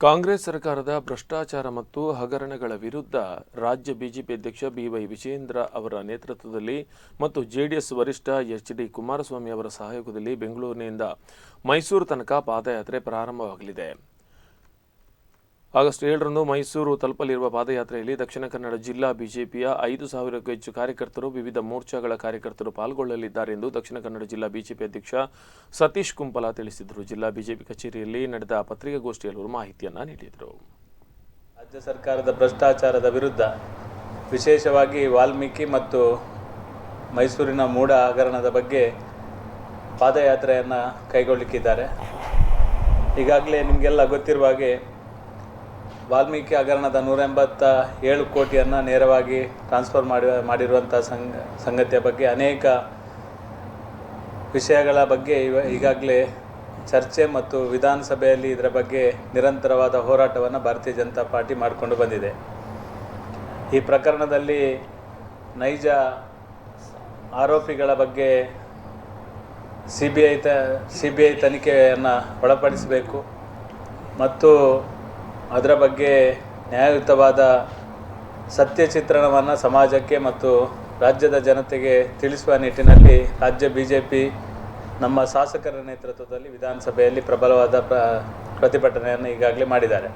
ಕಾಂಗ್ರೆಸ್ ಸರ್ಕಾರದ ಭ್ರಷ್ಟಾಚಾರ ಮತ್ತು ಹಗರಣಗಳ ವಿರುದ್ಧ ರಾಜ್ಯ ಬಿಜೆಪಿ ಅಧ್ಯಕ್ಷ ಬಿವೈ ವಿಜಯೇಂದ್ರ ಅವರ ನೇತೃತ್ವದಲ್ಲಿ ಮತ್ತು ಜೆಡಿಎಸ್ ವರಿಷ್ಠ ಎಚ್.ಡಿ. ಕುಮಾರಸ್ವಾಮಿ ಅವರ ಸಹಯೋಗದಲ್ಲಿ ಬೆಂಗಳೂರಿನಿಂದ ಮೈಸೂರು ತನಕ ಪಾದಯಾತ್ರೆ ಪ್ರಾರಂಭವಾಗಲಿದೆ. ಆಗಸ್ಟ್ 7ರಂದು ಮೈಸೂರು ತಲುಪಲಿರುವ ಪಾದಯಾತ್ರೆಯಲ್ಲಿ ದಕ್ಷಿಣ ಕನ್ನಡ ಜಿಲ್ಲಾ ಬಿಜೆಪಿಯ 5,000ಕ್ಕೂ ಹೆಚ್ಚು ಕಾರ್ಯಕರ್ತರು, ವಿವಿಧ ಮೋರ್ಚಾಗಳ ಕಾರ್ಯಕರ್ತರು ಪಾಲ್ಗೊಳ್ಳಲಿದ್ದಾರೆ ಎಂದು ದಕ್ಷಿಣ ಕನ್ನಡ ಜಿಲ್ಲಾ ಬಿಜೆಪಿ ಅಧ್ಯಕ್ಷ ಸತೀಶ್ ಕುಂಪಲ ತಿಳಿಸಿದರು. ಜಿಲ್ಲಾ ಬಿಜೆಪಿ ಕಚೇರಿಯಲ್ಲಿ ನಡೆದ ಪತ್ರಿಕಾಗೋಷ್ಠಿಯಲ್ಲಿ ಅವರು ಮಾಹಿತಿಯನ್ನು ನೀಡಿದರು. ರಾಜ್ಯ ಸರ್ಕಾರದ ಭ್ರಷ್ಟಾಚಾರದ ವಿರುದ್ಧ ವಿಶೇಷವಾಗಿ ವಾಲ್ಮೀಕಿ ಮತ್ತು ಮೈಸೂರಿನ ಮೂಡ ಹಗರಣದ ಬಗ್ಗೆ ಪಾದಯಾತ್ರೆಯನ್ನು ಕೈಗೊಳ್ಳಲಿಕ್ಕಿದ್ದಾರೆ. ಈಗಾಗಲೇ ನಿಮಗೆಲ್ಲ ಗೊತ್ತಿರುವ ಹಾಗೆ ವಾಲ್ಮೀಕಿ ಹಗರಣದ 187 ಕೋಟಿಯನ್ನು ನೇರವಾಗಿ ಟ್ರಾನ್ಸ್ಫರ್ ಮಾಡಿರುವಂಥ ಸಂಗತಿಯ ಬಗ್ಗೆ ಅನೇಕ ವಿಷಯಗಳ ಬಗ್ಗೆ ಈಗಾಗಲೇ ಚರ್ಚೆ ಮತ್ತು ವಿಧಾನಸಭೆಯಲ್ಲಿ ಇದರ ಬಗ್ಗೆ ನಿರಂತರವಾದ ಹೋರಾಟವನ್ನು ಭಾರತೀಯ ಜನತಾ ಪಾರ್ಟಿ ಮಾಡಿಕೊಂಡು ಬಂದಿದೆ. ಈ ಪ್ರಕರಣದಲ್ಲಿ ನೈಜ ಆರೋಪಿಗಳ ಬಗ್ಗೆ ಸಿಬಿಐ ತನಿಖೆಯನ್ನು ಒಳಪಡಿಸಬೇಕು ಮತ್ತು ಅದರ ಬಗ್ಗೆ ನ್ಯಾಯಯುತವಾದ ಸತ್ಯ ಚಿತ್ರಣವನ್ನು ಸಮಾಜಕ್ಕೆ ಮತ್ತು ರಾಜ್ಯದ ಜನತೆಗೆ ತಿಳಿಸುವ ನಿಟ್ಟಿನಲ್ಲಿ ರಾಜ್ಯ ಬಿಜೆಪಿ ನಮ್ಮ ಶಾಸಕರ ನೇತೃತ್ವದಲ್ಲಿ ವಿಧಾನಸಭೆಯಲ್ಲಿ ಪ್ರಬಲವಾದ ಪ್ರತಿಭಟನೆಯನ್ನು ಈಗಾಗಲೇ ಮಾಡಿದ್ದಾರೆ.